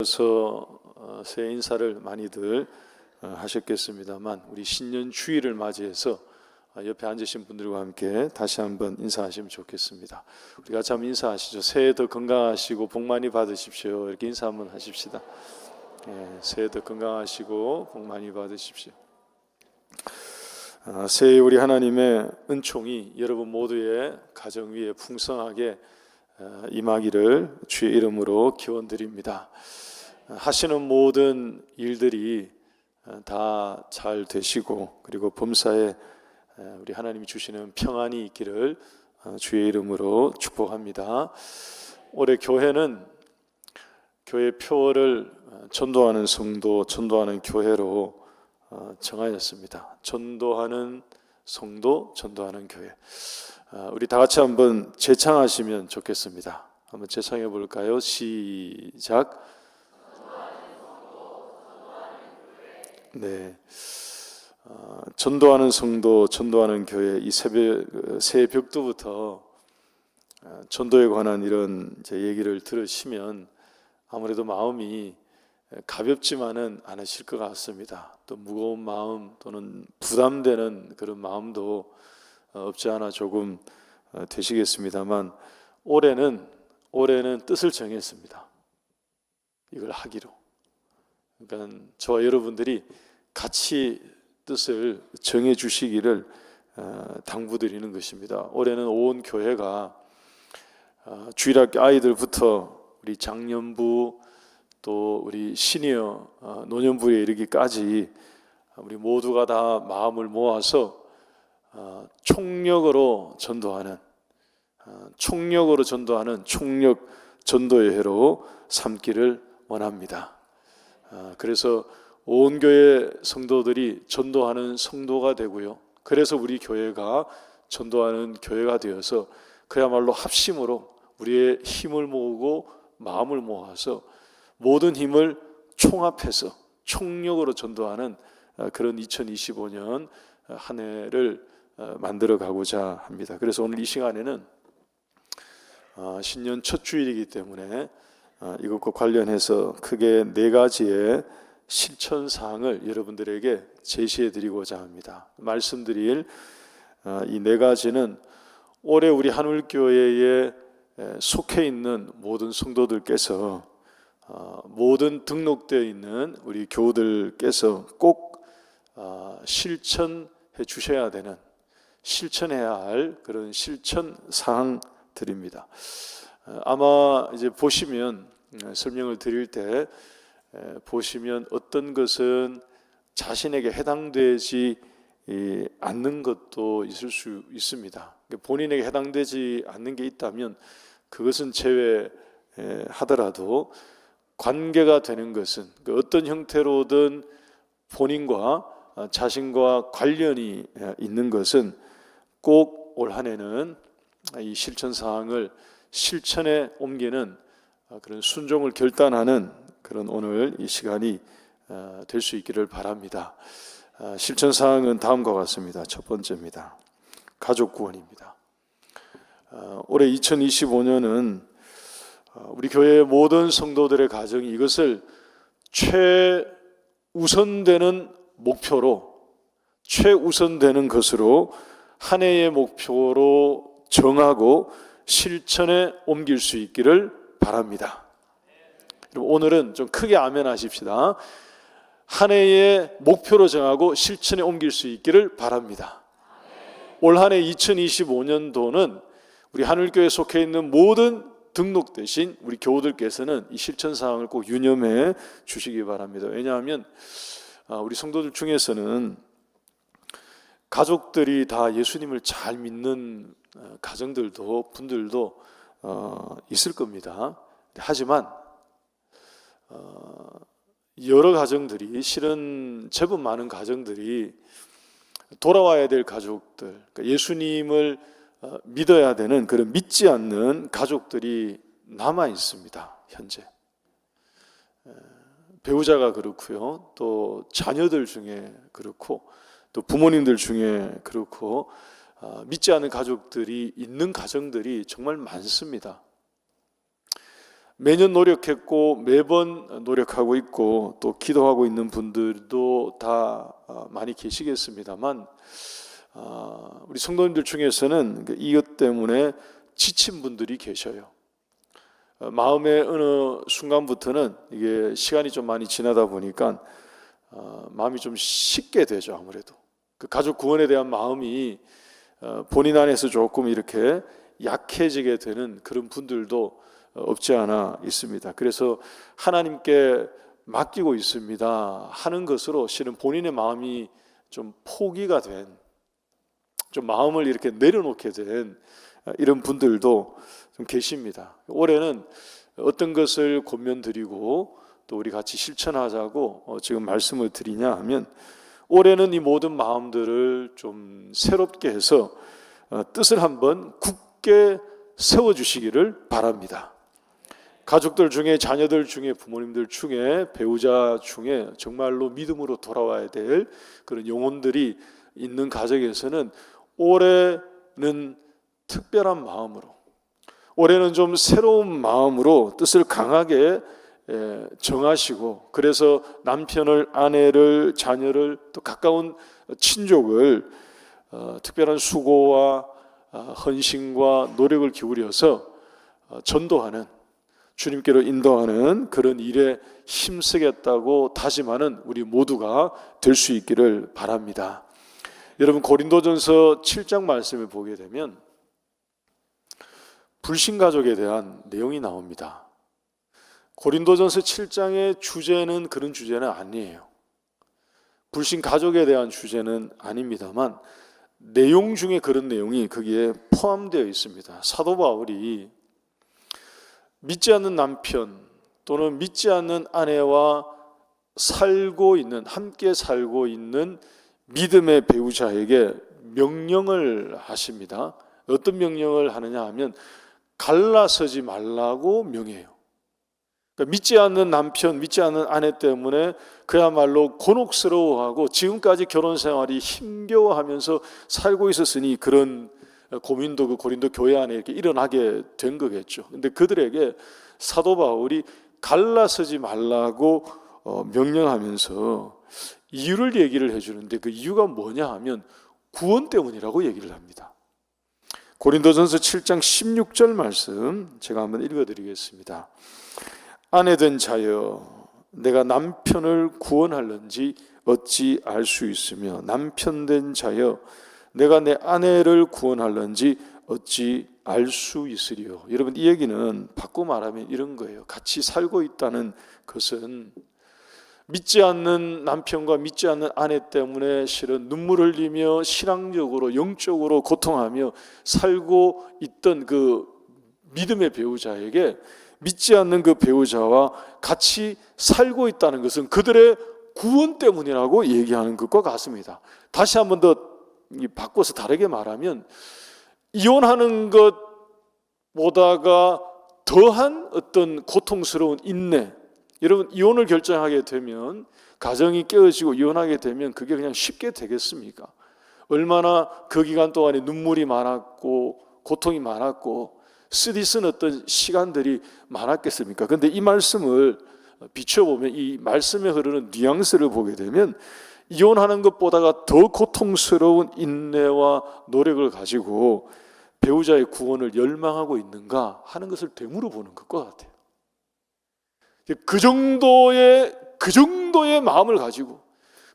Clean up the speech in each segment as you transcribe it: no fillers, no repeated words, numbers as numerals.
그래서 새해 인사를 많이들 하셨겠습니다만 우리 신년 주일을 맞이해서 옆에 앉으신 분들과 함께 다시 한번 인사하시면 좋겠습니다. 우리 같이 한번 인사하시죠. 새해 더 건강하시고 복 많이 받으십시오. 이렇게 인사 한번 하십시다. 새해 더 건강하시고 복 많이 받으십시오. 새해 우리 하나님의 은총이 여러분 모두의 가정 위에 풍성하게 임하기를 주의 이름으로 기원드립니다. 하시는 모든 일들이 다 잘 되시고 그리고 범사에 우리 하나님이 주시는 평안이 있기를 주의 이름으로 축복합니다. 올해 교회는 교회 표어를 전도하는 성도, 전도하는 교회로 정하였습니다. 전도하는 성도, 전도하는 교회. 우리 다 같이 한번 재창하시면 좋겠습니다. 한번 재창해 볼까요? 시작. 네, 전도하는 성도, 전도하는 교회. 이 새해 벽두부터 전도에 관한 이런 얘기를 들으시면 아무래도 마음이 가볍지만은 않으실 것 같습니다. 또 무거운 마음 또는 부담되는 그런 마음도 없지 않아 조금 되시겠습니다만 올해는 뜻을 정했습니다. 이걸 하기로. 그러니까 저와 여러분들이 같이 뜻을 정해 주시기를 당부드리는 것입니다. 올해는 온 교회가 주일학교 아이들부터 우리 장년부 또 우리 시니어 노년부에 이르기까지 우리 모두가 다 마음을 모아서 총력으로 전도하는 총력 전도의 해로 삼기를 원합니다. 그래서 온 교회 성도들이 전도하는 성도가 되고요. 그래서 우리 교회가 전도하는 교회가 되어서 그야말로 합심으로 우리의 힘을 모으고 마음을 모아서 모든 힘을 총합해서 총력으로 전도하는 그런 2025년 한 해를 만들어 가고자 합니다. 그래서 오늘 이 시간에는 신년 첫 주일이기 때문에 이것과 관련해서 크게 4가지의 실천사항을 여러분들에게 제시해 드리고자 합니다. 말씀드릴 이 4가지는 올해 우리 한울교회에 속해 있는 모든 성도들께서 모든 등록되어 있는 우리 교우들께서 꼭 실천해 주셔야 되는, 실천해야 할 그런 실천 사항들입니다. 아마 이제 보시면 설명을 드릴 때 보시면 어떤 것은 자신에게 해당되지 않는 것도 있을 수 있습니다. 본인에게 해당되지 않는 게 있다면 그것은 제외하더라도 관계가 되는 것은 어떤 형태로든 본인과 자신과 관련이 있는 것은 꼭 올 한 해는 이 실천 사항을 실천에 옮기는 그런 순종을 결단하는 그런 오늘 이 시간이 될 수 있기를 바랍니다. 실천 사항은 다음과 같습니다. 첫 번째입니다. 가족 구원입니다. 올해 2025년은 우리 교회의 모든 성도들의 가정이 이것을 최우선되는 목표로, 최우선되는 것으로 한 해의 목표로 정하고 실천에 옮길 수 있기를 바랍니다. 오늘은 좀 크게 아멘 하십시다. 한 해의 목표로 정하고 실천에 옮길 수 있기를 바랍니다. 올 한 해 2025년도는 우리 한울교회에 속해 있는 모든 등록되신 우리 교우들께서는 이 실천사항을 꼭 유념해 주시기 바랍니다. 왜냐하면 우리 성도들 중에서는 가족들이 다 예수님을 잘 믿는 가정들도 분들도 있을 겁니다. 하지만 여러 가정들이, 실은 제법 많은 가정들이 돌아와야 될 가족들, 그러니까 예수님을 믿어야 되는 그런 믿지 않는 가족들이 남아 있습니다. 현재 배우자가 그렇고요, 또 자녀들 중에 그렇고, 또 부모님들 중에 그렇고, 믿지 않는 가족들이 있는 가정들이 정말 많습니다. 매년 노력했고 매번 노력하고 있고 또 기도하고 있는 분들도 다 많이 계시겠습니다만, 우리 성도님들 중에서는 이것 때문에 지친 분들이 계셔요. 마음의 어느 순간부터는 이게 시간이 좀 많이 지나다 보니까 마음이 좀 식게 되죠. 아무래도 그 가족 구원에 대한 마음이 본인 안에서 조금 이렇게 약해지게 되는 그런 분들도 없지 않아 있습니다. 그래서 하나님께 맡기고 있습니다 하는 것으로 실은 본인의 마음이 좀 포기가 된, 좀 마음을 이렇게 내려놓게 된 이런 분들도 좀 계십니다. 올해는 어떤 것을 권면드리고 또 우리 같이 실천하자고 지금 말씀을 드리냐 하면, 올해는 이 모든 마음들을 좀 새롭게 해서 뜻을 한번 굳게 세워주시기를 바랍니다. 가족들 중에, 자녀들 중에, 부모님들 중에, 배우자 중에 정말로 믿음으로 돌아와야 될 그런 영혼들이 있는 가정에서는 올해는 특별한 마음으로, 올해는 좀 새로운 마음으로 뜻을 강하게 정하시고, 그래서 남편을, 아내를, 자녀를, 또 가까운 친족을 특별한 수고와 헌신과 노력을 기울여서 전도하는, 주님께로 인도하는 그런 일에 힘쓰겠다고 다짐하는 우리 모두가 될 수 있기를 바랍니다. 여러분, 고린도전서 7장 말씀을 보게 되면 불신가족에 대한 내용이 나옵니다. 고린도전서 7장의 주제는 그런 주제는 아니에요. 불신가족에 대한 주제는 아닙니다만 내용 중에 그런 내용이 거기에 포함되어 있습니다. 사도 바울이 믿지 않는 남편 또는 믿지 않는 아내와 살고 있는, 함께 살고 있는 믿음의 배우자에게 명령을 하십니다. 어떤 명령을 하느냐 하면 갈라서지 말라고 명해요. 그러니까 믿지 않는 남편, 믿지 않는 아내 때문에 그야말로 곤혹스러워하고 지금까지 결혼 생활이 힘겨워하면서 살고 있었으니 그런 고민도 그 고린도 교회 안에 이렇게 일어나게 된 거겠죠. 근데 그들에게 사도 바울이 갈라서지 말라고 명령하면서 이유를 얘기를 해주는데, 그 이유가 뭐냐 하면 구원 때문이라고 얘기를 합니다. 고린도전서 7장 16절 말씀 제가 한번 읽어드리겠습니다. 아내된 자여, 내가 남편을 구원할는지 어찌 알 수 있으며, 남편된 자여, 내가 내 아내를 구원할는지 어찌 알 수 있으리요. 여러분, 이 얘기는 바꿔 말하면 이런 거예요. 같이 살고 있다는 것은 믿지 않는 남편과 믿지 않는 아내 때문에 실은 눈물 흘리며 신앙적으로, 영적으로 고통하며 살고 있던 그 믿음의 배우자에게 믿지 않는 그 배우자와 같이 살고 있다는 것은 그들의 구원 때문이라고 얘기하는 것과 같습니다. 다시 한번 더 바꿔서 다르게 말하면, 이혼하는 것보다가 더한 어떤 고통스러운 인내, 여러분, 이혼을 결정하게 되면, 가정이 깨어지고 이혼하게 되면 그게 그냥 쉽게 되겠습니까? 얼마나 그 기간 동안에 눈물이 많았고 고통이 많았고 쓰디쓴 어떤 시간들이 많았겠습니까? 그런데 이 말씀을 비춰보면, 이 말씀에 흐르는 뉘앙스를 보게 되면 이혼하는 것보다가 더 고통스러운 인내와 노력을 가지고 배우자의 구원을 열망하고 있는가 하는 것을 되물어보는 것과 같아요. 그 정도의 마음을 가지고,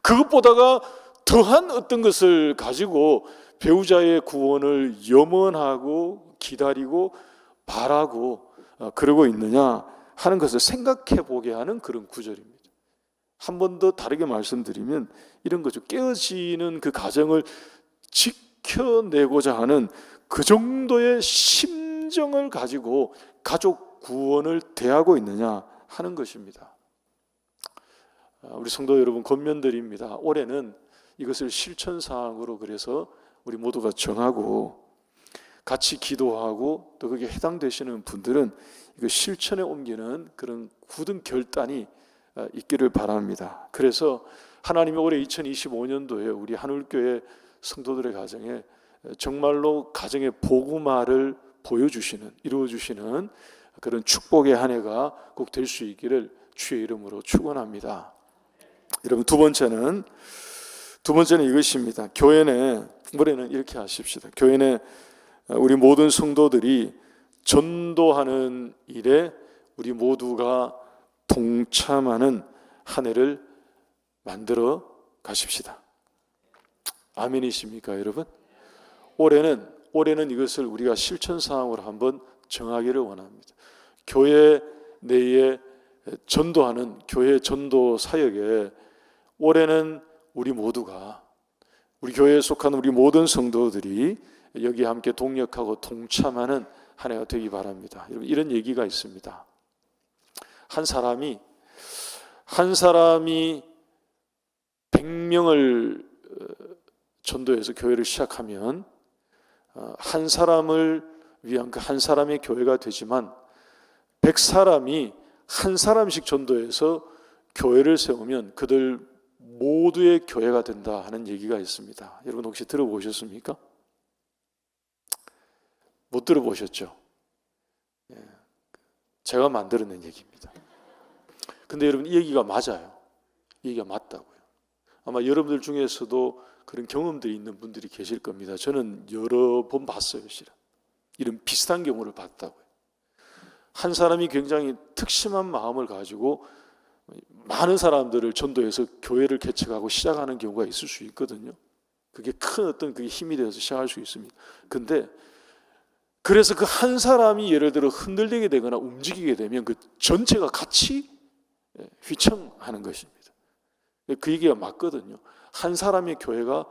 그것보다가 더한 어떤 것을 가지고 배우자의 구원을 염원하고 기다리고 바라고 그러고 있느냐 하는 것을 생각해 보게 하는 그런 구절입니다. 한 번 더 다르게 말씀드리면 이런 거죠. 깨어지는 그 가정을 지켜내고자 하는 그 정도의 심정을 가지고 가족 구원을 대하고 있느냐 하는 것입니다. 우리 성도 여러분, 권면드립니다. 올해는 이것을 실천사항으로 그래서 우리 모두가 정하고 같이 기도하고, 또 거기에 해당되시는 분들은 이거 실천에 옮기는 그런 굳은 결단이 있기를 바랍니다. 그래서 하나님이 올해 2025년도에 우리 한울교회 성도들의 가정에 정말로 가정의 복음화를 보여주시는, 이루어주시는 그런 축복의 한 해가 꼭 될 수 있기를 주의 이름으로 축원합니다. 여러분, 두 번째는 이것입니다. 교회 내 올해는 이렇게 하십시다. 교회 내 우리 모든 성도들이 전도하는 일에 우리 모두가 동참하는 한 해를 만들어 가십시다. 아멘이십니까, 여러분? 올해는 이것을 우리가 실천 사항으로 한번 정하기를 원합니다. 교회 내에 전도하는 교회 전도 사역에 올해는 우리 모두가, 우리 교회에 속한 우리 모든 성도들이 여기에 함께 동력하고 동참하는 한 해가 되기 바랍니다. 여러분, 이런 얘기가 있습니다. 한 사람이 100명을 전도해서 교회를 시작하면 한 사람을 위한 그 한 사람의 교회가 되지만 100사람이 한 사람씩 전도해서 교회를 세우면 그들 모두의 교회가 된다 하는 얘기가 있습니다. 여러분, 혹시 들어보셨습니까? 못 들어보셨죠? 제가 만들어낸 얘기입니다. 근데 여러분, 이 얘기가 맞아요. 이 얘기가 맞다고요. 아마 여러분들 중에서도 그런 경험들이 있는 분들이 계실 겁니다. 저는 여러 번 봤어요, 실은. 이런 비슷한 경우를 봤다고요. 한 사람이 굉장히 특심한 마음을 가지고 많은 사람들을 전도해서 교회를 개척하고 시작하는 경우가 있을 수 있거든요. 그게 큰 어떤 그게 힘이 되어서 시작할 수 있습니다. 근데 그래서 그 한 사람이 예를 들어 흔들리게 되거나 움직이게 되면 그 전체가 같이 휘청하는 것입니다. 그 얘기가 맞거든요. 한 사람의 교회가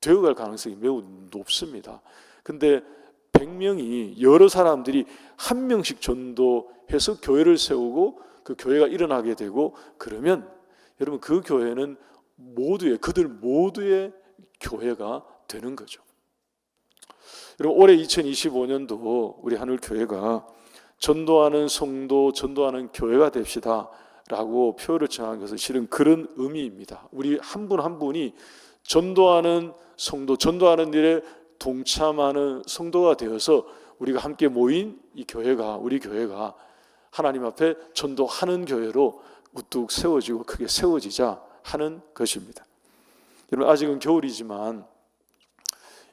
되어갈 가능성이 매우 높습니다. 근데 100명이 여러 사람들이 한 명씩 전도해서 교회를 세우고 그 교회가 일어나게 되고 그러면 여러분, 그 교회는 그들 모두의 교회가 되는 거죠. 여러분, 올해 2025년도 우리 하늘교회가 전도하는 성도, 전도하는 교회가 됩시다 라고 표를 정한 것은 실은 그런 의미입니다. 우리 한 분 한 분이 전도하는 성도, 전도하는 일에 동참하는 성도가 되어서 우리가 함께 모인 우리 교회가 하나님 앞에 전도하는 교회로 우뚝 세워지고 크게 세워지자 하는 것입니다. 여러분, 아직은 겨울이지만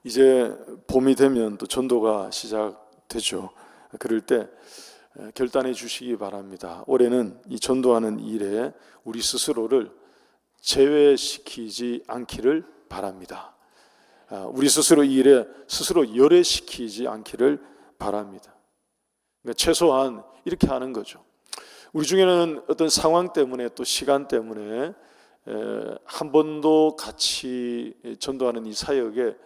이제 봄이 되면 또 전도가 시작되죠. 그럴 때 결단해 주시기 바랍니다. 올해는 이 전도하는 일에 우리 스스로를 제외시키지 않기를 바랍니다. 우리 스스로 이 일에 스스로 열애시키지 않기를 바랍니다. 그러니까 최소한 이렇게 하는 거죠. 우리 중에는 어떤 상황 때문에 또 시간 때문에 한 번도 같이 전도하는 이 사역에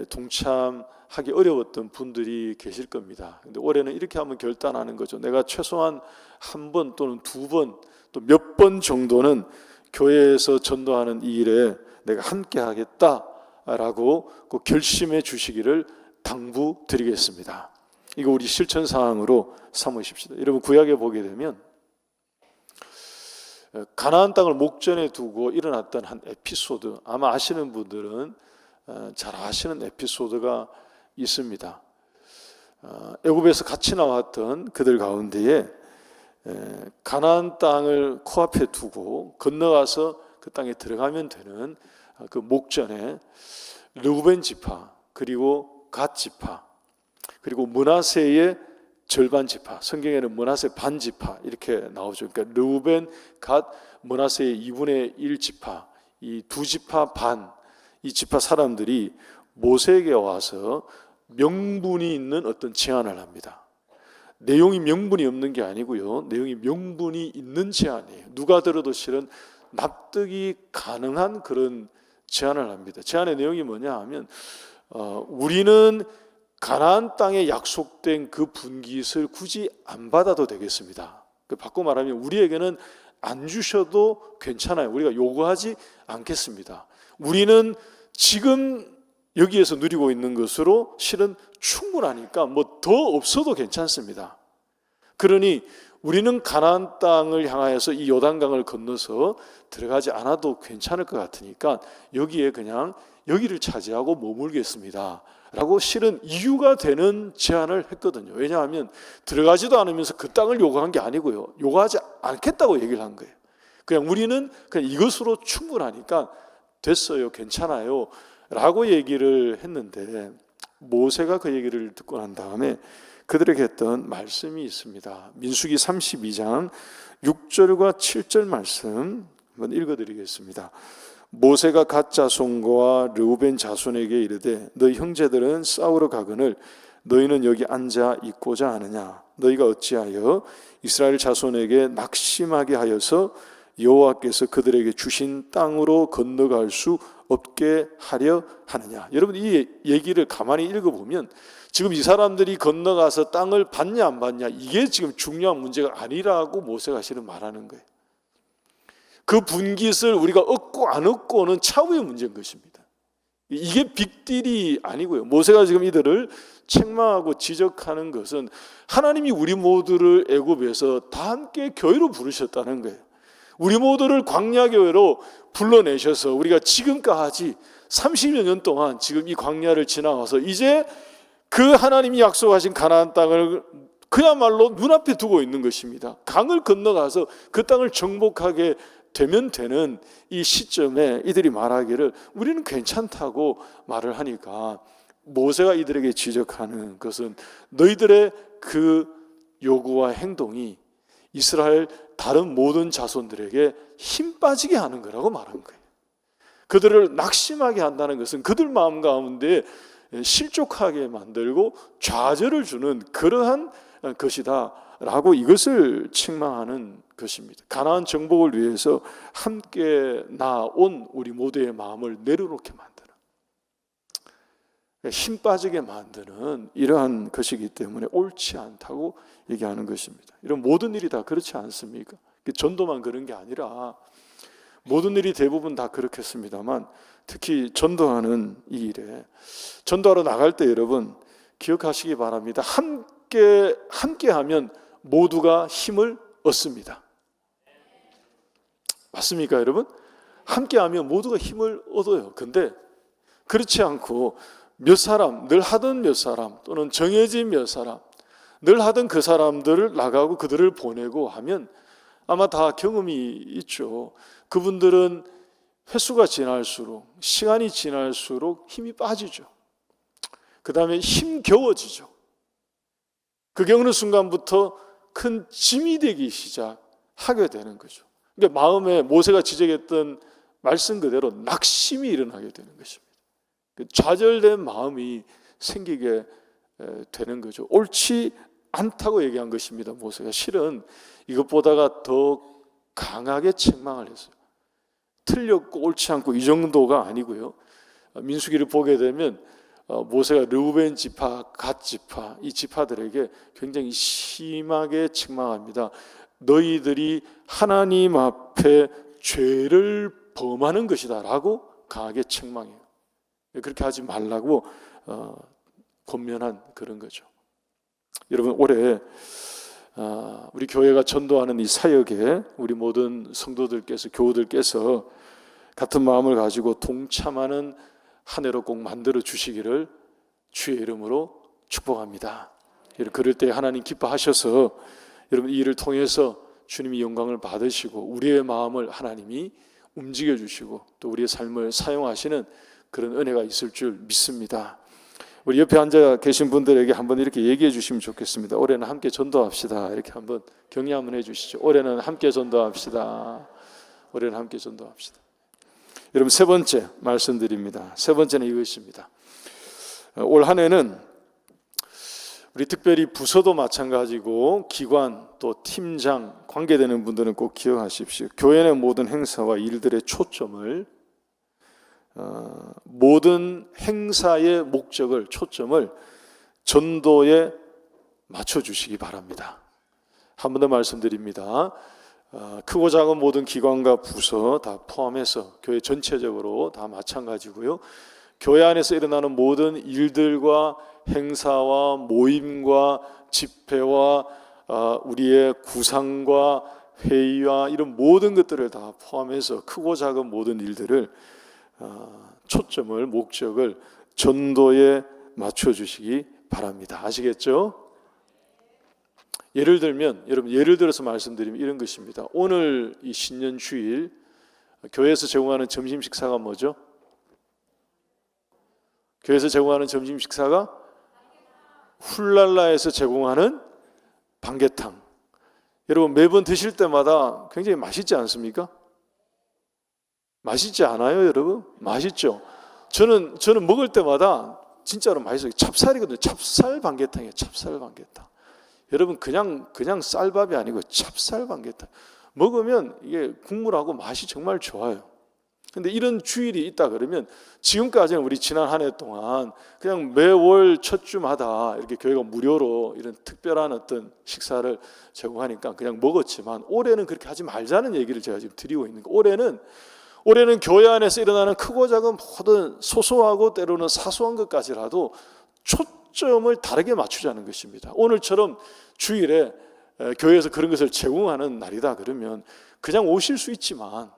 동참하기 어려웠던 분들이 계실 겁니다. 근데 올해는 이렇게 한번 결단하는 거죠. 내가 최소한 한 번 또는 두 번 또 몇 번 정도는 교회에서 전도하는 이 일에 내가 함께 하겠다라고 꼭 결심해 주시기를 당부드리겠습니다. 이거 우리 실천 사항으로 삼으십시다. 여러분, 구약에 보게 되면 가나안 땅을 목전에 두고 일어났던 한 에피소드, 아마 아시는 분들은 잘 아시는 에피소드가 있습니다. 애굽에서 같이 나왔던 그들 가운데에 가나안 땅을 코앞에 두고 건너가서 그 땅에 들어가면 되는 그 목전에 르우벤 지파, 그리고 갓 지파, 그리고 므낫세의 절반 지파, 성경에는 므낫세 반 지파 이렇게 나오죠. 그러니까 르우벤, 갓, 므낫세의 2분의 1 지파, 이 두 지파 반, 이 지파 사람들이 모세에게 와서 명분이 있는 어떤 제안을 합니다. 내용이 명분이 없는 게 아니고요, 내용이 명분이 있는 제안이에요. 누가 들어도 실은 납득이 가능한 그런 제안을 합니다. 제안의 내용이 뭐냐 하면 우리는 가나안 땅에 약속된 그 분깃을 굳이 안 받아도 되겠습니다. 바꿔 말하면 우리에게는 안 주셔도 괜찮아요. 우리가 요구하지 않겠습니다. 우리는 지금 여기에서 누리고 있는 것으로 실은 충분하니까 뭐 더 없어도 괜찮습니다. 그러니 우리는 가나안 땅을 향하여서 이 요단강을 건너서 들어가지 않아도 괜찮을 것 같으니까 여기에 그냥 여기를 차지하고 머물겠습니다 라고 실은 이유가 되는 제안을 했거든요. 왜냐하면 들어가지도 않으면서 그 땅을 요구한 게 아니고요, 요구하지 않겠다고 얘기를 한 거예요. 그냥 우리는 그냥 이것으로 충분하니까 됐어요, 괜찮아요 라고 얘기를 했는데, 모세가 그 얘기를 듣고 난 다음에 그들에게 했던 말씀이 있습니다. 민수기 32장 6절과 7절 말씀 한번 읽어드리겠습니다. 모세가 갓 자손과 르우벤 자손에게 이르되 너희 형제들은 싸우러 가거늘 너희는 여기 앉아 있고자 하느냐. 너희가 어찌하여 이스라엘 자손에게 낙심하게 하여서 여호와께서 그들에게 주신 땅으로 건너갈 수 없게 하려 하느냐. 여러분, 이 얘기를 가만히 읽어보면 지금 이 사람들이 건너가서 땅을 받냐 안 받냐, 이게 지금 중요한 문제가 아니라고 모세가 실은 말하는 거예요. 그 분깃을 우리가 얻고 안 얻고는 차후의 문제인 것입니다. 이게 빅딜이 아니고요. 모세가 지금 이들을 책망하고 지적하는 것은 하나님이 우리 모두를 애굽에서 다 함께 교회로 부르셨다는 거예요. 우리 모두를 광야 교회로 불러내셔서 우리가 지금까지 30여 년 동안 지금 이 광야를 지나와서 이제 그 하나님이 약속하신 가나안 땅을 그야말로 눈앞에 두고 있는 것입니다. 강을 건너가서 그 땅을 정복하게 되면 되는 이 시점에 이들이 말하기를 우리는 괜찮다고 말을 하니까, 모세가 이들에게 지적하는 것은 너희들의 그 요구와 행동이 이스라엘 다른 모든 자손들에게 힘 빠지게 하는 거라고 말한 거예요. 그들을 낙심하게 한다는 것은 그들 마음 가운데 실족하게 만들고 좌절을 주는 그러한 것이다 라고 이것을 책망하는 것입니다. 가나안 정복을 위해서 함께 나온 우리 모두의 마음을 내려놓게 만드는, 힘 빠지게 만드는 이러한 것이기 때문에 옳지 않다고 얘기하는 것입니다. 이런 모든 일이 다 그렇지 않습니까? 전도만 그런 게 아니라 모든 일이 대부분 다 그렇겠습니다만, 특히 전도하는 이 일에, 전도하러 나갈 때 여러분 기억하시기 바랍니다. 함께하면 모두가 힘을 얻습니다. 맞습니까, 여러분? 함께하면 모두가 힘을 얻어요. 근데 그렇지 않고 몇 사람, 늘 하던 몇 사람 또는 정해진 몇 사람, 늘 하던 그 사람들을 나가고 그들을 보내고 하면 아마 다 경험이 있죠. 그분들은 횟수가 지날수록, 시간이 지날수록 힘이 빠지죠. 그 다음에 힘겨워지죠. 그게 어느 순간부터 큰 짐이 되기 시작하게 되는 거죠. 그러니까 마음에 모세가 지적했던 말씀 그대로 낙심이 일어나게 되는 것입니다. 좌절된 마음이 생기게 되는 거죠. 옳지 않다고 얘기한 것입니다. 모세가 실은 이것보다가 더 강하게 책망을 했어요. 틀렸고 옳지 않고 이 정도가 아니고요. 민수기를 보게 되면 모세가 르우벤 지파, 갓 지파, 이 지파들에게 굉장히 심하게 책망합니다. 너희들이 하나님 앞에 죄를 범하는 것이다 라고 강하게 책망해요. 그렇게 하지 말라고 권면한 그런 거죠. 여러분, 올해 우리 교회가 전도하는 이 사역에 우리 모든 성도들께서, 교우들께서 같은 마음을 가지고 동참하는 한 해로 꼭 만들어 주시기를 주의 이름으로 축복합니다. 그럴 때 하나님 기뻐하셔서 여러분 이 일을 통해서 주님이 영광을 받으시고 우리의 마음을 하나님이 움직여 주시고 또 우리의 삶을 사용하시는 그런 은혜가 있을 줄 믿습니다. 우리 옆에 앉아 계신 분들에게 한번 이렇게 얘기해 주시면 좋겠습니다. 올해는 함께 전도합시다. 이렇게 한번 격려 한번 해 주시죠. 올해는 함께 전도합시다. 올해는 함께 전도합시다. 여러분, 세 번째 말씀드립니다. 세 번째는 이것입니다. 올 한 해는 우리 특별히 부서도 마찬가지고 기관 또 팀장 관계되는 분들은 꼭 기억하십시오. 교회 내 모든 행사와 일들의 초점을, 모든 행사의 목적을, 초점을 전도에 맞춰주시기 바랍니다. 한 번 더 말씀드립니다. 크고 작은 모든 기관과 부서 다 포함해서 교회 전체적으로 다 마찬가지고요. 교회 안에서 일어나는 모든 일들과 행사와 모임과 집회와 우리의 구상과 회의와 이런 모든 것들을 다 포함해서 크고 작은 모든 일들을 초점을, 목적을 전도에 맞춰주시기 바랍니다. 아시겠죠? 예를 들면, 여러분, 예를 들어서 말씀드리면 이런 것입니다. 오늘 이 신년 주일 교회에서 제공하는 점심 식사가 뭐죠? 교회에서 제공하는 점심 식사가 훌랄라에서 제공하는 방개탕. 여러분, 매번 드실 때마다 굉장히 맛있지 않습니까? 맛있지 않아요, 여러분? 맛있죠? 저는 먹을 때마다 진짜로 맛있어요. 찹쌀이거든요. 찹쌀 방개탕이에요. 찹쌀 방개탕. 여러분, 그냥 쌀밥이 아니고 찹쌀 방개탕. 먹으면 이게 국물하고 맛이 정말 좋아요. 근데 이런 주일이 있다 그러면, 지금까지는 우리 지난 한 해 동안 그냥 매월 첫 주마다 이렇게 교회가 무료로 이런 특별한 어떤 식사를 제공하니까 그냥 먹었지만, 올해는 그렇게 하지 말자는 얘기를 제가 지금 드리고 있는 거예요. 올해는 교회 안에서 일어나는 크고 작은 모든 소소하고 때로는 사소한 것까지라도 초점을 다르게 맞추자는 것입니다. 오늘처럼 주일에 교회에서 그런 것을 제공하는 날이다 그러면 그냥 오실 수 있지만,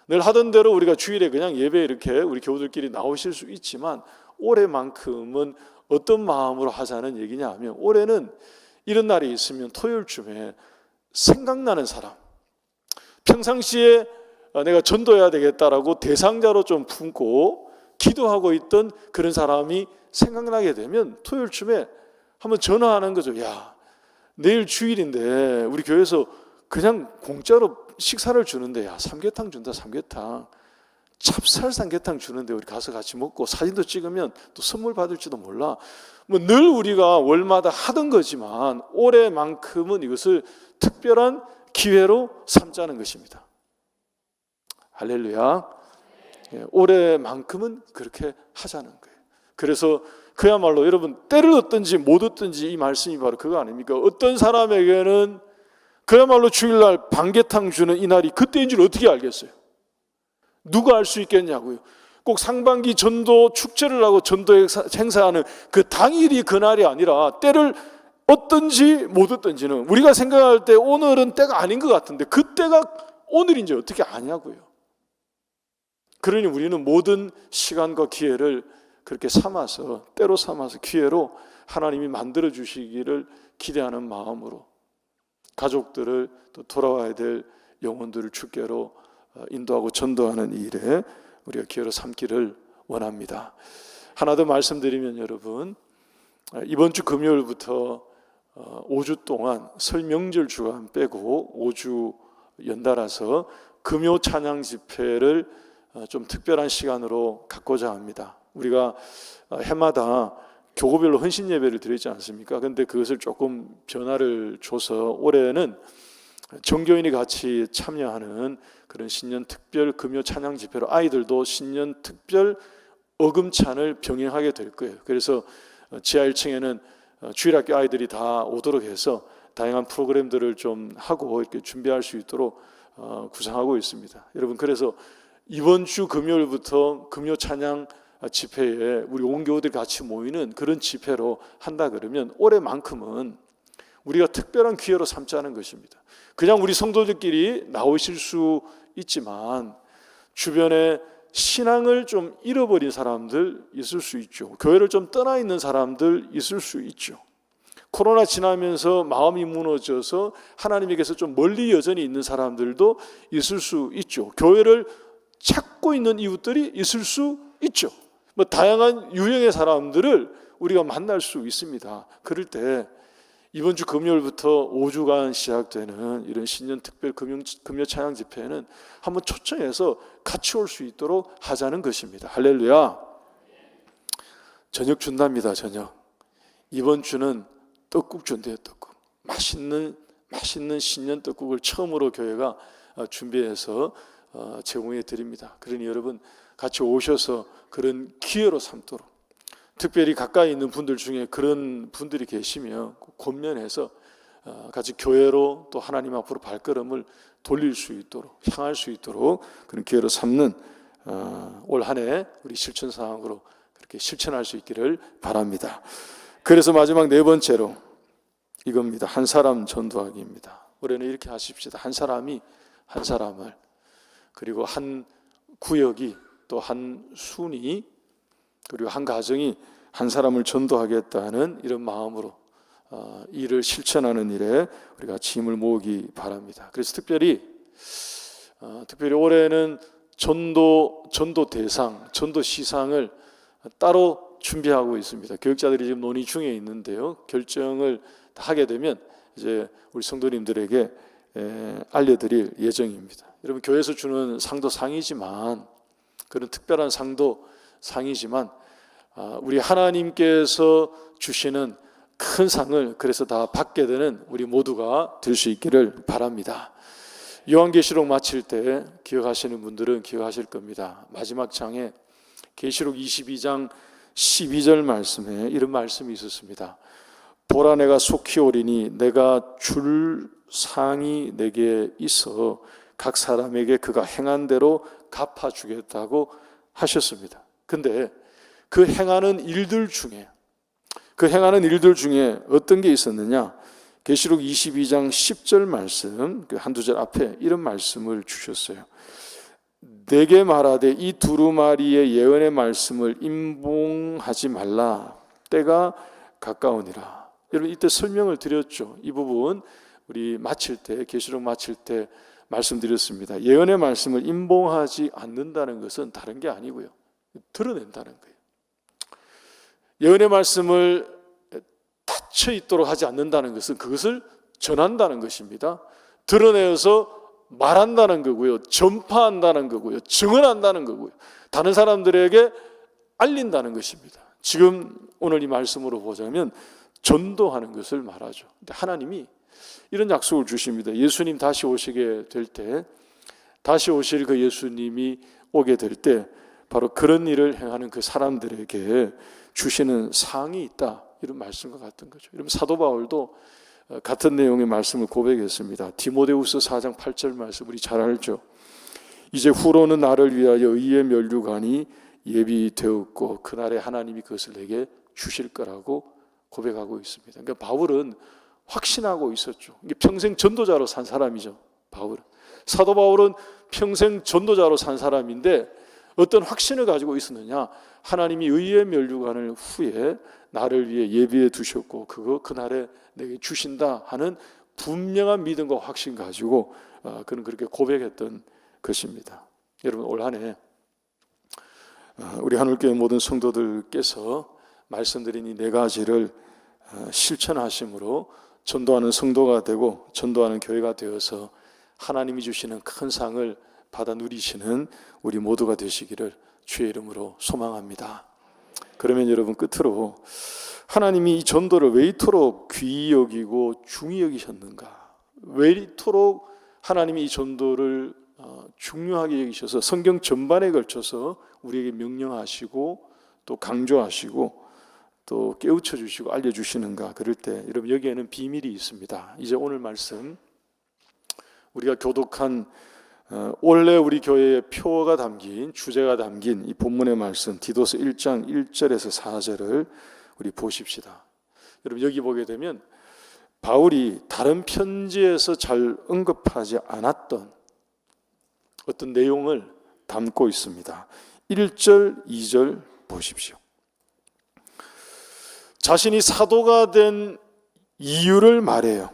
늘 하던 대로 우리가 주일에 그냥 예배 이렇게 우리 교우들끼리 나오실 수 있지만, 올해만큼은 어떤 마음으로 하자는 얘기냐 하면, 올해는 이런 날이 있으면 토요일쯤에 생각나는 사람, 평상시에 내가 전도해야 되겠다라고 대상자로 좀 품고 기도하고 있던 그런 사람이 생각나게 되면 토요일쯤에 한번 전화하는 거죠. 야, 내일 주일인데 우리 교회에서 그냥 공짜로 식사를 주는데, 야, 삼계탕 준다. 삼계탕, 찹쌀 삼계탕 주는데 우리 가서 같이 먹고 사진도 찍으면 또 선물 받을지도 몰라. 뭐 늘 우리가 월마다 하던 거지만 올해만큼은 이것을 특별한 기회로 삼자는 것입니다. 할렐루야. 올해만큼은 그렇게 하자는 거예요. 그래서 그야말로 여러분, 때를 얻든지 못 얻든지 이 말씀이 바로 그거 아닙니까? 어떤 사람에게는 그야말로 주일날 방개탕 주는 이 날이 그때인 줄 어떻게 알겠어요? 누가 알 수 있겠냐고요. 꼭 상반기 전도 축제를 하고 전도 행사하는 그 당일이 그날이 아니라, 때를 얻든지 못 얻든지는 우리가 생각할 때 오늘은 때가 아닌 것 같은데 그때가 오늘인지 어떻게 아냐고요. 그러니 우리는 모든 시간과 기회를 그렇게 삼아서, 때로 삼아서 기회로 하나님이 만들어 주시기를 기대하는 마음으로 가족들을, 또 돌아와야 될 영혼들을 주께로 인도하고 전도하는 일에 우리가 기회로 삼기를 원합니다. 하나 더 말씀드리면, 여러분, 이번 주 금요일부터 5주 동안 설 명절 주간 빼고 5주 연달아서 금요 찬양 집회를 좀 특별한 시간으로 갖고자 합니다. 우리가 해마다 교구별로 헌신 예배를 드리지 않습니까? 그런데 그것을 조금 변화를 줘서 올해는 정교인이 같이 참여하는 그런 신년 특별 금요 찬양 집회로 아이들도 신년 특별 어금찬을 병행하게 될 거예요. 그래서 지하 1층에는 주일학교 아이들이 다 오도록 해서 다양한 프로그램들을 좀 하고 이렇게 준비할 수 있도록 구상하고 있습니다. 여러분, 그래서 이번 주 금요일부터 금요 찬양 집회에 우리 온 교우들이 같이 모이는 그런 집회로 한다 그러면 올해만큼은 우리가 특별한 기회로 삼자는 것입니다. 그냥 우리 성도들끼리 나오실 수 있지만 주변에 신앙을 좀 잃어버린 사람들 있을 수 있죠. 교회를 좀 떠나 있는 사람들 있을 수 있죠. 코로나 지나면서 마음이 무너져서 하나님에게서 좀 멀리 여전히 있는 사람들도 있을 수 있죠. 교회를 찾고 있는 이웃들이 있을 수 있죠. 뭐 다양한 유형의 사람들을 우리가 만날 수 있습니다. 그럴 때 이번 주 금요일부터 5주간 시작되는 이런 신년 특별 금요 찬양 집회는 한번 초청해서 같이 올 수 있도록 하자는 것입니다. 할렐루야. 저녁 준답니다. 저녁. 이번 주는 떡국 준대요. 떡국. 맛있는 신년 떡국을 처음으로 교회가 준비해서 제공해 드립니다. 그러니 여러분 같이 오셔서 그런 기회로 삼도록, 특별히 가까이 있는 분들 중에 그런 분들이 계시면 권면해서 같이 교회로 또 하나님 앞으로 발걸음을 돌릴 수 있도록, 향할 수 있도록 그런 기회로 삼는 올 한 해 우리 실천 사항으로 그렇게 실천할 수 있기를 바랍니다. 그래서 마지막 네 번째로 이겁니다. 한 사람 전도하기입니다. 올해는 이렇게 하십시다. 한 사람이 한 사람을, 그리고 한 구역이 또 한 순이 그리고 한 가정이 한 사람을 전도하겠다는 이런 마음으로 이를 실천하는 일에 우리가 힘을 모으기 바랍니다. 그래서 특별히 올해는 전도 대상, 전도 시상을 따로 준비하고 있습니다. 교육자들이 지금 논의 중에 있는데요. 결정을 하게 되면 이제 우리 성도님들에게 알려드릴 예정입니다. 여러분, 교회에서 주는 상도 상이지만, 그런 특별한 상도 상이지만 우리 하나님께서 주시는 큰 상을 그래서 다 받게 되는 우리 모두가 될 수 있기를 바랍니다. 요한계시록 마칠 때 기억하시는 분들은 기억하실 겁니다. 마지막 장에 계시록 22장 12절 말씀에 이런 말씀이 있었습니다. 보라, 내가 속히 오리니 내가 줄 상이 내게 있어 각 사람에게 그가 행한 대로 갚아주겠다고 하셨습니다. 근데 그 행하는 일들 중에 어떤 게 있었느냐? 계시록 22장 10절 말씀, 한두 절 앞에 이런 말씀을 주셨어요. 내게 말하되 이 두루마리의 예언의 말씀을 임봉하지 말라. 때가 가까우니라. 여러분, 이때 설명을 드렸죠. 이 부분 우리 마칠 때, 계시록 마칠 때 말씀드렸습니다. 예언의 말씀을 임봉하지 않는다는 것은 다른 게 아니고요, 드러낸다는 거예요. 예언의 말씀을 닫혀 있도록 하지 않는다는 것은 그것을 전한다는 것입니다. 드러내어서 말한다는 거고요, 전파한다는 거고요, 증언한다는 거고요, 다른 사람들에게 알린다는 것입니다. 지금 오늘 이 말씀으로 보자면 전도하는 것을 말하죠. 근데 하나님이 이런 약속을 주십니다. 예수님 다시 오시게 될 때, 다시 오실 그 예수님이 오게 될 때 바로 그런 일을 행하는 그 사람들에게 주시는 상이 있다, 이런 말씀과 같은 거죠. 여러분, 사도 바울도 같은 내용의 말씀을 고백했습니다. 디모데후서 4장 8절 말씀 우리 잘 알죠. 이제 후로는 나를 위하여 의의 면류관이 예비되었고 그날에 하나님이 그것을 내게 주실 거라고 고백하고 있습니다. 그러니까 바울은 확신하고 있었죠. 평생 전도자로 산 사람이죠. 사도 바울은 평생 전도자로 산 사람인데 어떤 확신을 가지고 있었느냐? 하나님이 의의 면류관을 후에 나를 위해 예비해 두셨고 그날에 내게 주신다 하는 분명한 믿음과 확신 가지고 그는 그렇게 고백했던 것입니다. 여러분, 올 한 해 우리 하늘교회 모든 성도들께서 말씀드린 이 네 가지를 실천하심으로 전도하는 성도가 되고 전도하는 교회가 되어서 하나님이 주시는 큰 상을 받아 누리시는 우리 모두가 되시기를 주의 이름으로 소망합니다. 그러면 여러분, 끝으로 하나님이 이 전도를 왜 이토록 귀히 여기고 중히 여기셨는가? 왜 이토록 하나님이 이 전도를 중요하게 여기셔서 성경 전반에 걸쳐서 우리에게 명령하시고 또 강조하시고 또 깨우쳐 주시고 알려주시는가? 그럴 때 여러분, 여기에는 비밀이 있습니다. 이제 오늘 말씀 우리가 교독한 원래 우리 교회의 표가 담긴, 주제가 담긴 이 본문의 말씀 디도서 1장 1절에서 4절을 우리 보십시다. 여러분, 여기 보게 되면 바울이 다른 편지에서 잘 언급하지 않았던 어떤 내용을 담고 있습니다. 1절, 2절 보십시오. 자신이 사도가 된 이유를 말해요.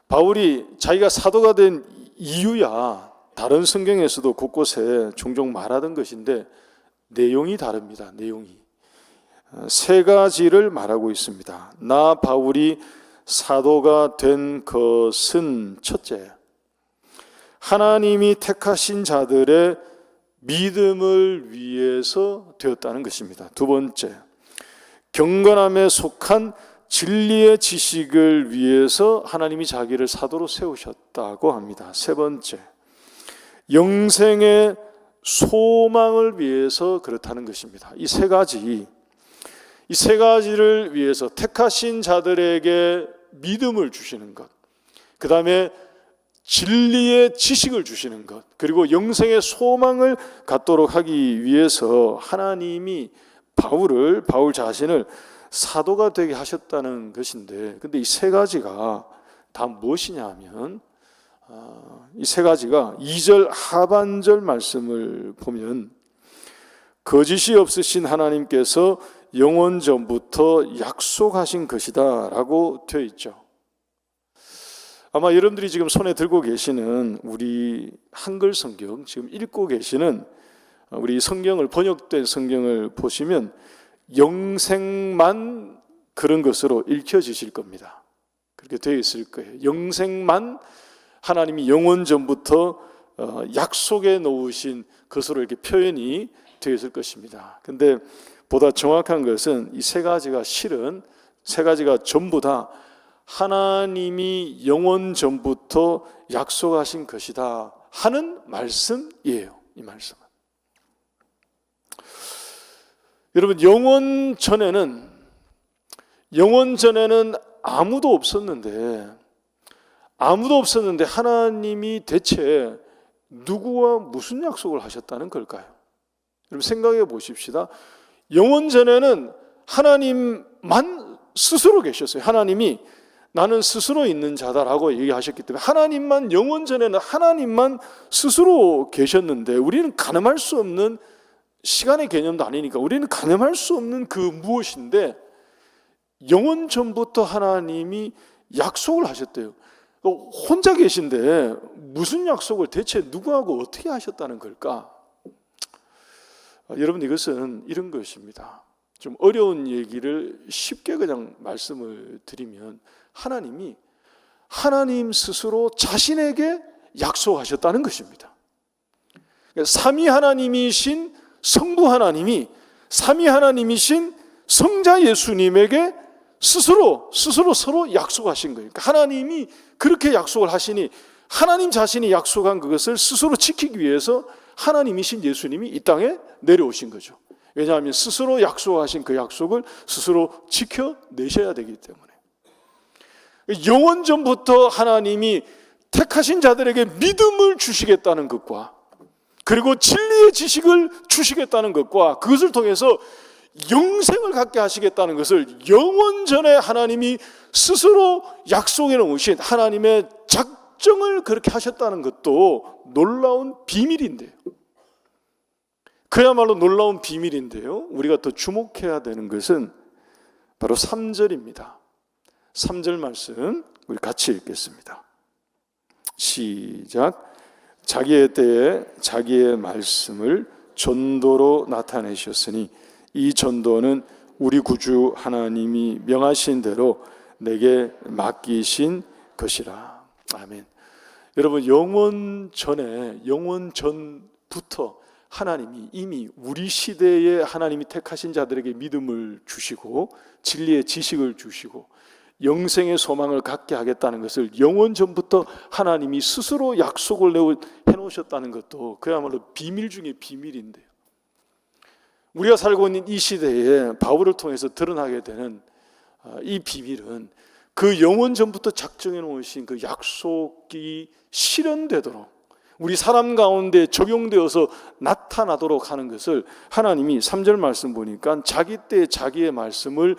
바울이 자기가 사도가 된 이유야 다른 성경에서도 곳곳에 종종 말하던 것인데 내용이 다릅니다. 내용이 세 가지를 말하고 있습니다. 나 바울이 사도가 된 것은 첫째, 하나님이 택하신 자들의 믿음을 위해서 되었다는 것입니다. 두 번째, 경건함에 속한 진리의 지식을 위해서 하나님이 자기를 사도로 세우셨다고 합니다. 세 번째, 영생의 소망을 위해서 그렇다는 것입니다. 이 세 가지를 위해서 택하신 자들에게 믿음을 주시는 것, 그 다음에 진리의 지식을 주시는 것, 그리고 영생의 소망을 갖도록 하기 위해서 하나님이 바울 자신을 사도가 되게 하셨다는 것인데, 근데 이 세 가지가 다 무엇이냐 하면 이 세 가지가 2절 하반절 말씀을 보면 거짓이 없으신 하나님께서 영원 전부터 약속하신 것이다 라고 되어 있죠. 아마 여러분들이 지금 손에 들고 계시는 우리 한글 성경, 지금 읽고 계시는 우리 성경을, 번역된 성경을 보시면 영생만 그런 것으로 읽혀지실 겁니다. 그렇게 되어 있을 거예요. 영생만 하나님이 영원 전부터 약속해 놓으신 것으로 이렇게 표현이 되어 있을 것입니다. 근데 보다 정확한 것은 이 세 가지가 실은, 세 가지가 전부 다 하나님이 영원 전부터 약속하신 것이다 하는 말씀이에요. 이 말씀은. 여러분, 영원 전에는 아무도 없었는데 하나님이 대체 누구와 무슨 약속을 하셨다는 걸까요? 여러분 생각해 보십시다. 영원 전에는 하나님만 스스로 계셨어요. 하나님이 나는 스스로 있는 자다라고 얘기하셨기 때문에 하나님만, 영원 전에는 하나님만 스스로 계셨는데 우리는 가늠할 수 없는, 시간의 개념도 아니니까 우리는 가늠할 수 없는 그 무엇인데 영원 전부터 하나님이 약속을 하셨대요. 혼자 계신데 무슨 약속을 대체 누구하고 어떻게 하셨다는 걸까? 여러분, 이것은 이런 것입니다. 좀 어려운 얘기를 쉽게 그냥 말씀을 드리면 하나님이 하나님 스스로 자신에게 약속하셨다는 것입니다. 삼위 하나님이신 성부 하나님이 삼위 하나님이신 성자 예수님에게 스스로 서로 약속하신 거예요. 그러니까 하나님이 그렇게 약속을 하시니 하나님 자신이 약속한 그것을 스스로 지키기 위해서 하나님이신 예수님이 이 땅에 내려오신 거죠. 왜냐하면 스스로 약속하신 그 약속을 스스로 지켜내셔야 되기 때문에. 영원 전부터 하나님이 택하신 자들에게 믿음을 주시겠다는 것과 그리고 진리의 지식을 주시겠다는 것과 그것을 통해서 영생을 갖게 하시겠다는 것을 영원 전에 하나님이 스스로 약속해 놓으신 하나님의 작정을 그렇게 하셨다는 것도 놀라운 비밀인데요. 그야말로 놀라운 비밀인데요. 우리가 더 주목해야 되는 것은 바로 3절입니다. 3절 말씀 우리 같이 읽겠습니다. 시작. 자기의 때에 자기의 말씀을 전도로 나타내셨으니 이 전도는 우리 구주 하나님이 명하신 대로 내게 맡기신 것이라. 아멘. 여러분, 영원 전부터 하나님이 이미 우리 시대에 하나님이 택하신 자들에게 믿음을 주시고 진리의 지식을 주시고 영생의 소망을 갖게 하겠다는 것을 영원 전부터 하나님이 스스로 약속을 해놓으셨다는 것도 그야말로 비밀 중에 비밀인데요. 우리가 살고 있는 이 시대에 바울을 통해서 드러나게 되는 이 비밀은 그 영원 전부터 작정해 놓으신 그 약속이 실현되도록 우리 사람 가운데 적용되어서 나타나도록 하는 것을 하나님이 3절 말씀 보니까 자기 때 자기의 말씀을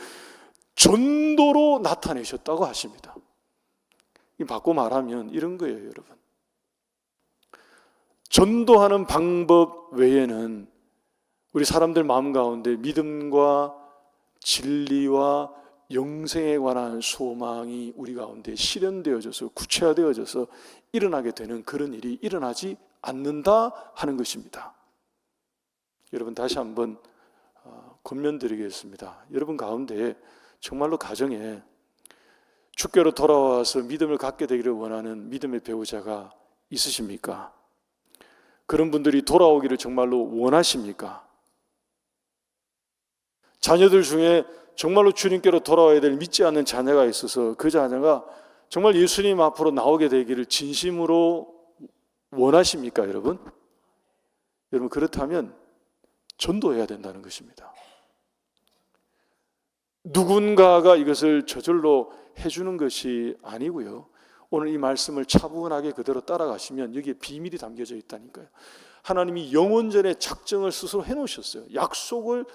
전도로 나타내셨다고 하십니다. 바꿔 말하면 이런 거예요, 여러분. 전도하는 방법 외에는 우리 사람들 마음 가운데 믿음과 진리와 영생에 관한 소망이 우리 가운데 실현되어져서 구체화되어져서 일어나게 되는 그런 일이 일어나지 않는다 하는 것입니다. 여러분, 다시 한번 권면드리겠습니다. 여러분 가운데 정말로 가정에 주께로 돌아와서 믿음을 갖게 되기를 원하는 믿음의 배우자가 있으십니까? 그런 분들이 돌아오기를 정말로 원하십니까? 자녀들 중에 정말로 주님께로 돌아와야 될 믿지 않는 자녀가 있어서 그 자녀가 정말 예수님 앞으로 나오게 되기를 진심으로 원하십니까, 여러분? 여러분, 그렇다면 전도해야 된다는 것입니다. 누군가가 이것을 저절로 해주는 것이 아니고요. 오늘 이 말씀을 차분하게 그대로 따라가시면 여기에 비밀이 담겨져 있다니까요. 하나님이 영원전에 작정을 스스로 해놓으셨어요. 약속을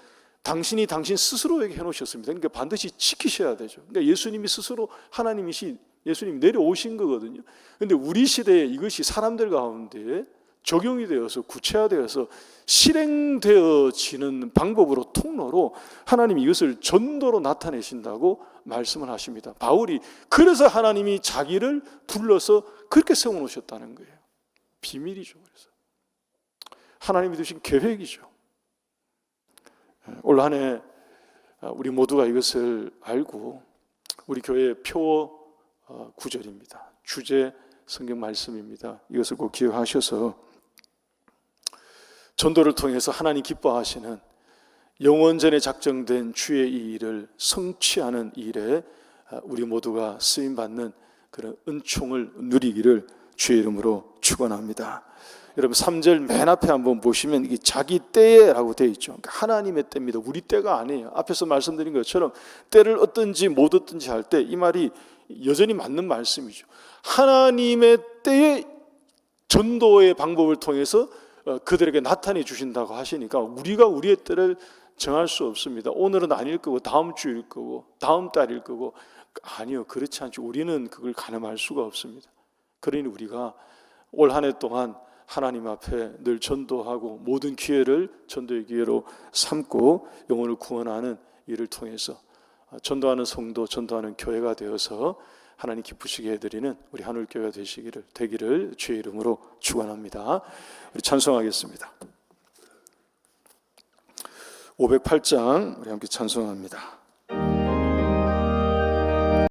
당신이 당신 스스로에게 해놓으셨습니다. 그러니까 반드시 지키셔야 되죠. 그러니까 예수님이 스스로 하나님이시 예수님이 내려오신 거거든요. 그런데 우리 시대에 이것이 사람들 가운데 적용이 되어서 구체화되어서 실행되어지는 방법으로 통로로 하나님이 이것을 전도로 나타내신다고 말씀을 하십니다. 바울이 그래서 하나님이 자기를 불러서 그렇게 세워놓으셨다는 거예요. 비밀이죠. 그래서 하나님이 두신 계획이죠. 올 한 해 우리 모두가 이것을 알고 우리 교회의 표 구절입니다. 주제 성경 말씀입니다. 이것을 꼭 기억하셔서 전도를 통해서 하나님 기뻐하시는 영원전에 작정된 주의 이 일을 성취하는 일에 우리 모두가 쓰임받는 그런 은총을 누리기를 주의 이름으로 축원합니다. 여러분 3절 맨 앞에 한번 보시면 이게 자기 때라고 되어 있죠. 그러니까 하나님의 때입니다. 우리 때가 아니에요. 앞에서 말씀드린 것처럼 때를 얻든지 못 얻든지 할 때 이 말이 여전히 맞는 말씀이죠. 하나님의 때에 전도의 방법을 통해서 그들에게 나타내 주신다고 하시니까 우리가 우리의 때를 정할 수 없습니다. 오늘은 아닐 거고 다음 주일 거고 다음 달일 거고 아니요. 그렇지 않죠. 우리는 그걸 가늠할 수가 없습니다. 그러니 우리가 올 한 해 동안 하나님 앞에 늘 전도하고 모든 기회를 전도의 기회로 삼고 영혼을 구원하는 일을 통해서 전도하는 성도, 전도하는 교회가 되어서 하나님 기쁘시게 해드리는 우리 하늘교회가 되기를 주의 이름으로 축원합니다. 우리 찬송하겠습니다. 508장 우리 함께 찬송합니다.